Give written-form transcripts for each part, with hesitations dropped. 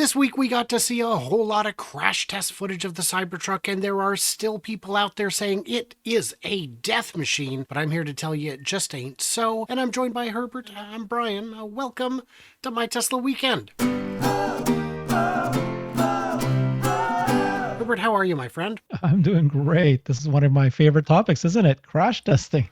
This week we got to see a whole lot of crash test footage of the Cybertruck, and there are still people out there saying it is a death machine, but I'm here to tell you it just ain't so. And I'm joined by Herbert. I'm Brian. Welcome to My Tesla Weekend. Herbert, how are you, my friend? I'm doing great. This is one of my favorite topics, isn't it? Crash testing.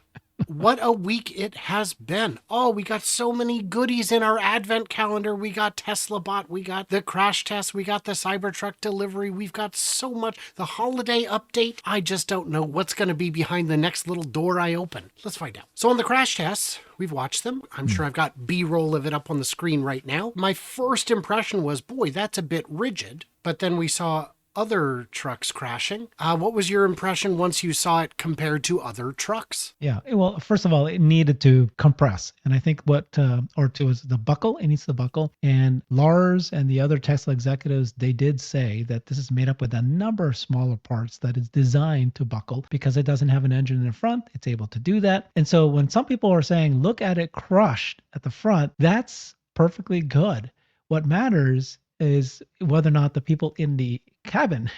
What a week it has been. Oh, we got so many goodies in our advent calendar. We got Tesla Bot, we got the crash test, we got the Cybertruck delivery. We've got so much. The holiday update. I just don't know what's going to be behind the next little door I open. Let's find out. So on the crash tests, we've watched them. I'm sure I've got B-roll of it up on the screen right now. My first impression was, boy, that's a bit rigid. But then we saw other trucks crashing. What was your impression once you saw it compared to other trucks? Yeah. Well, first of all, it needed to compress. And I think or2 was the buckle. It needs to buckle. And Lars and the other Tesla executives, they did say that this is made up with a number of smaller parts that is designed to buckle because it doesn't have an engine in the front. It's able to do that. And so when some people are saying, look at it crushed at the front, that's perfectly good. What matters is whether or not the people in the cabin,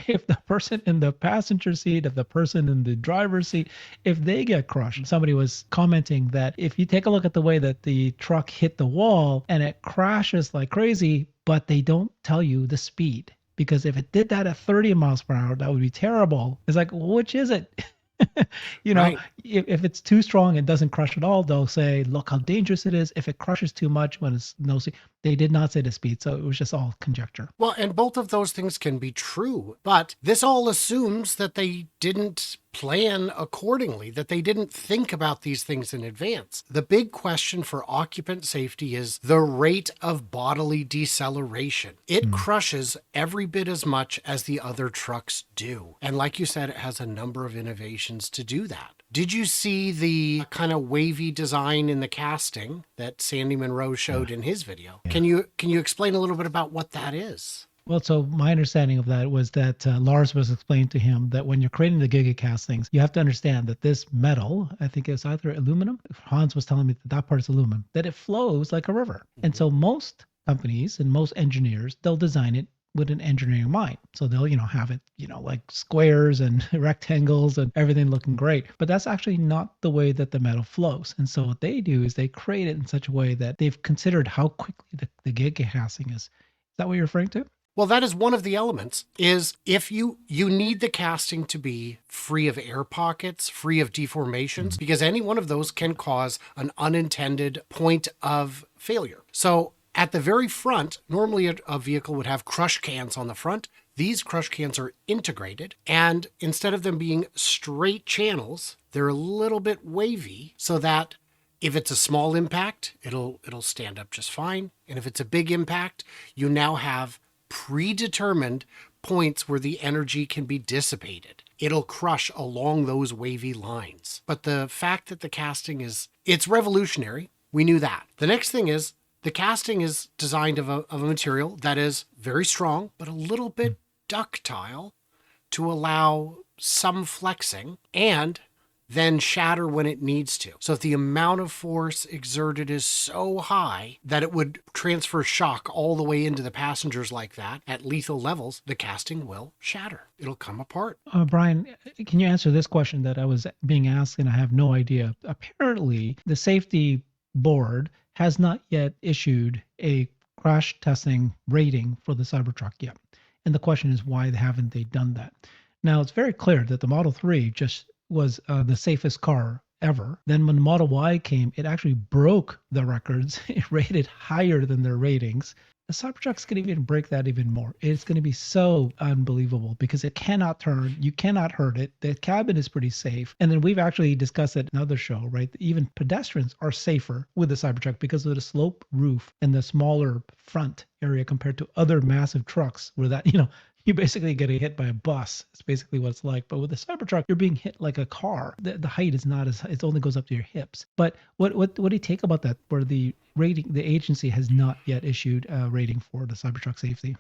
if the person in the passenger seat, if the person in the driver's seat, if they get crushed. Somebody was commenting that if you take a look at the way that the truck hit the wall and it crashes like crazy, but they don't tell you the speed. Because if it did that at 30 miles per hour, that would be terrible. It's like, which is it? Right. If it's too strong and doesn't crush at all, they'll say, look how dangerous it is. If it crushes too much when it's no speed, they did not say the speed. So it was just all conjecture. Well, and both of those things can be true, but this all assumes that they didn't plan accordingly, that they didn't think about these things in advance. The big question for occupant safety is the rate of bodily deceleration. It crushes every bit as much as the other trucks do. And like you said, it has a number of innovations to do that. Did you see the kind of wavy design in the casting that Sandy Monroe showed in his video? Yeah. Can you explain a little bit about what that is? Well, so my understanding of that was that Lars was explaining to him that when you're creating the giga castings, you have to understand that this metal, I think it's either aluminum. Hans was telling me that part is aluminum, that it flows like a river. And so most companies and most engineers, they'll design it with an engineering mind. So they'll, have it, like squares and rectangles and everything looking great. But that's actually not the way that the metal flows. And so what they do is they create it in such a way that they've considered how quickly the giga casting is. Is that what you're referring to? Well, that is one of the elements, is if you need the casting to be free of air pockets, free of deformations, because any one of those can cause an unintended point of failure. So at the very front, normally a vehicle would have crush cans on the front. These crush cans are integrated, and instead of them being straight channels, they're a little bit wavy so that if it's a small impact, it'll stand up just fine. And if it's a big impact, you now have predetermined points where the energy can be dissipated. It'll crush along those wavy lines. But the fact that the casting it's revolutionary. We knew that. The next thing is the casting is designed of a material that is very strong, but a little bit ductile to allow some flexing and then shatter when it needs to. So if the amount of force exerted is so high that it would transfer shock all the way into the passengers like that at lethal levels, the casting will shatter. It'll come apart. Brian, can you answer this question that I was being asked and I have no idea? Apparently, the safety board has not yet issued a crash testing rating for the Cybertruck yet. And the question is, why haven't they done that? Now, it's very clear that the Model 3 just was the safest car ever. Then when the Model Y came, it actually broke the records. It rated higher than their ratings. The Cybertruck's going to even break that even more. It's going to be so unbelievable because it cannot turn. You cannot hurt it. The cabin is pretty safe. And then we've actually discussed it in another show, right? Even pedestrians are safer with the Cybertruck because of the slope roof and the smaller front area compared to other massive trucks where that, you basically get hit by a bus. It's basically what it's like. But with the Cybertruck, you're being hit like a car. The height is not it only goes up to your hips. But what do you take about that where the agency has not yet issued a rating for the Cybertruck safety?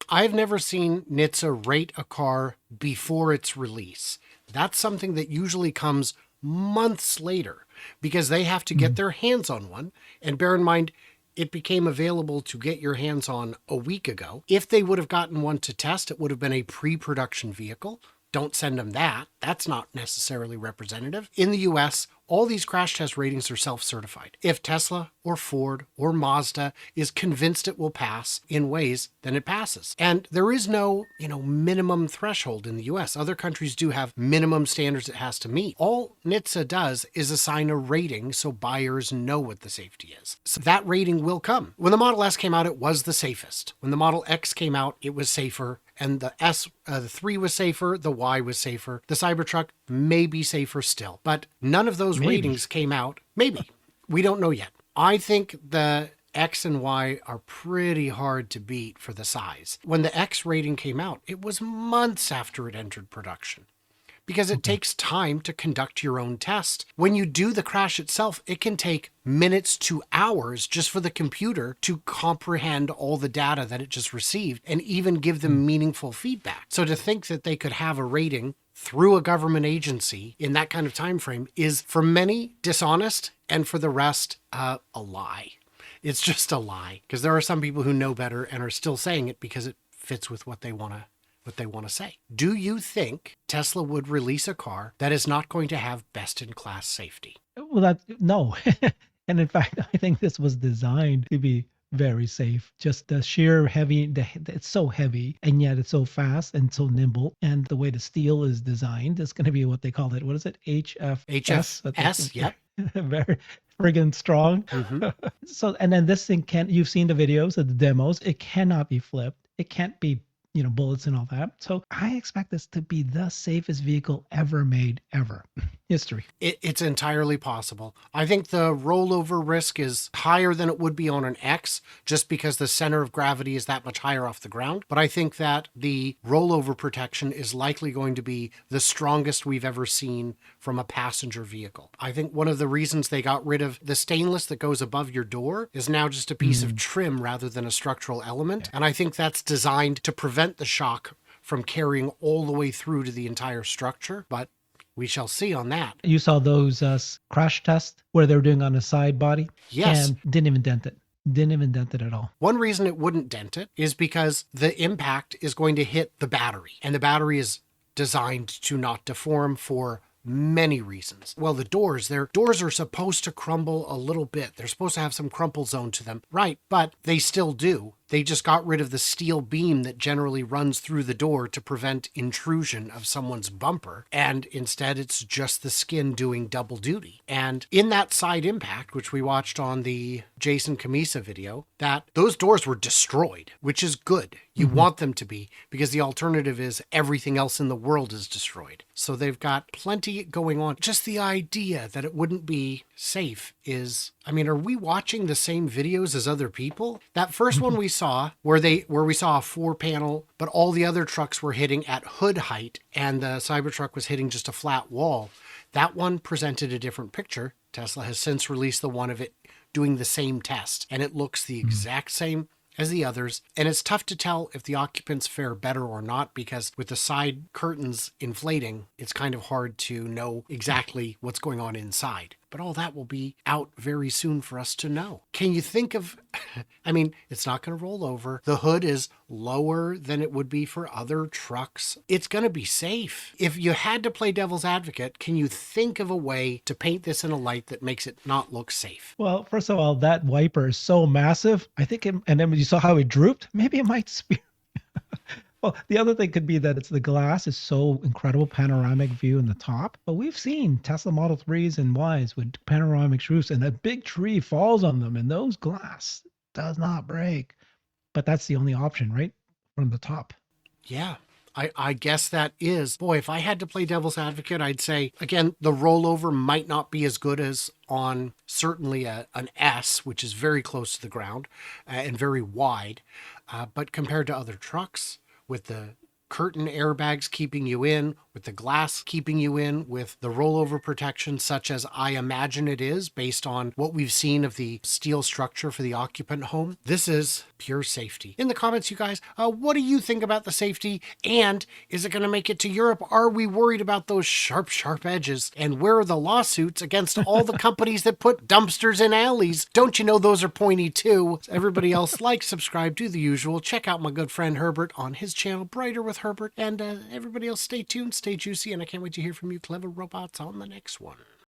I've never seen NHTSA rate a car before its release. That's something that usually comes months later because they have to get their hands on one. And bear in mind, it became available to get your hands on a week ago. If they would have gotten one to test, it would have been a pre-production vehicle. Don't send them that. That's not necessarily representative. In the US, all these crash test ratings are self-certified. If Tesla or Ford or Mazda is convinced it will pass in ways, then it passes. And there is no, minimum threshold in the US. Other countries do have minimum standards it has to meet. All NHTSA does is assign a rating so buyers know what the safety is. So that rating will come. When the Model S came out, it was the safest. When the Model X came out, it was safer. And the 3 was safer, the Y was safer. The CyberTruck may be safer still. But none of those ratings came out. Maybe. We don't know yet. I think the X and Y are pretty hard to beat for the size. When the X rating came out, it was months after it entered production, because it takes time to conduct your own test. When you do the crash itself, it can take minutes to hours just for the computer to comprehend all the data that it just received and even give them meaningful feedback. So to think that they could have a rating through a government agency in that kind of time frame is, for many, dishonest, and for the rest, a lie. It's just a lie, because there are some people who know better and are still saying it because it fits with what they want to say. Do you think Tesla would release a car that is not going to have best-in-class safety? Well, no. And in fact, I think this was designed to be very safe. Just the sheer it's so heavy, and yet it's so fast and so nimble. And the way the steel is designed, it's going to be what they call it. What is it? HFS, yeah. Very friggin' strong. Mm-hmm. So, and then this thing you've seen the videos of the demos, it cannot be flipped. It can't be, bullets and all that. So I expect this to be the safest vehicle ever made, ever. History. It's entirely possible. I think the rollover risk is higher than it would be on an X, just because the center of gravity is that much higher off the ground. But I think that the rollover protection is likely going to be the strongest we've ever seen from a passenger vehicle. I think one of the reasons they got rid of the stainless that goes above your door is now just a piece of trim rather than a structural element. And I think that's designed to prevent the shock from carrying all the way through to the entire structure. But we shall see on that. You saw those crash tests where they were doing on a side body? Yes. And didn't even dent it. Didn't even dent it at all. One reason it wouldn't dent it is because the impact is going to hit the battery. And the battery is designed to not deform for many reasons. Well, the doors are supposed to crumble a little bit. They're supposed to have some crumple zone to them. Right, but they still do. They just got rid of the steel beam that generally runs through the door to prevent intrusion of someone's bumper. And instead, it's just the skin doing double duty. And in that side impact, which we watched on the Jason Camisa video, that those doors were destroyed, which is good. You want them to be, because the alternative is everything else in the world is destroyed. So they've got plenty going on. Just the idea that it wouldn't be safe is, are we watching the same videos as other people? That first one we saw, where we saw a 4-panel, but all the other trucks were hitting at hood height and the Cybertruck was hitting just a flat wall. That one presented a different picture. Tesla has since released the one of it doing the same test, and it looks the exact same as the others. And it's tough to tell if the occupants fare better or not, because with the side curtains inflating, it's kind of hard to know exactly what's going on inside. But all that will be out very soon for us to know. Can you think of, it's not going to roll over. The hood is lower than it would be for other trucks. It's going to be safe. If you had to play devil's advocate, can you think of a way to paint this in a light that makes it not look safe? Well, first of all, that wiper is so massive. I think, and then when you saw how it drooped, maybe it might spear. Well, the other thing could be that the glass is so incredible panoramic view in the top. But we've seen Tesla Model 3s and Ys with panoramic roofs, and a big tree falls on them, and those glass does not break. But that's the only option, right? From the top. Yeah. I guess that is. Boy, if I had to play devil's advocate, I'd say, again, the rollover might not be as good as on certainly an S, which is very close to the ground and very wide. But compared to other trucks, with the curtain airbags keeping you in, with the glass keeping you in, with the rollover protection such as I imagine it is based on what we've seen of the steel structure for the occupant home. This is pure safety. In the comments, you guys, what do you think about the safety? And is it going to make it to Europe? Are we worried about those sharp, sharp edges? And where are the lawsuits against all the companies that put dumpsters in alleys? Don't you know those are pointy too? Everybody else, like, subscribe, do the usual. Check out my good friend Herbert on his channel, Brighter with Herbert. And everybody else, stay tuned, stay juicy, and I can't wait to hear from you clever robots on the next one.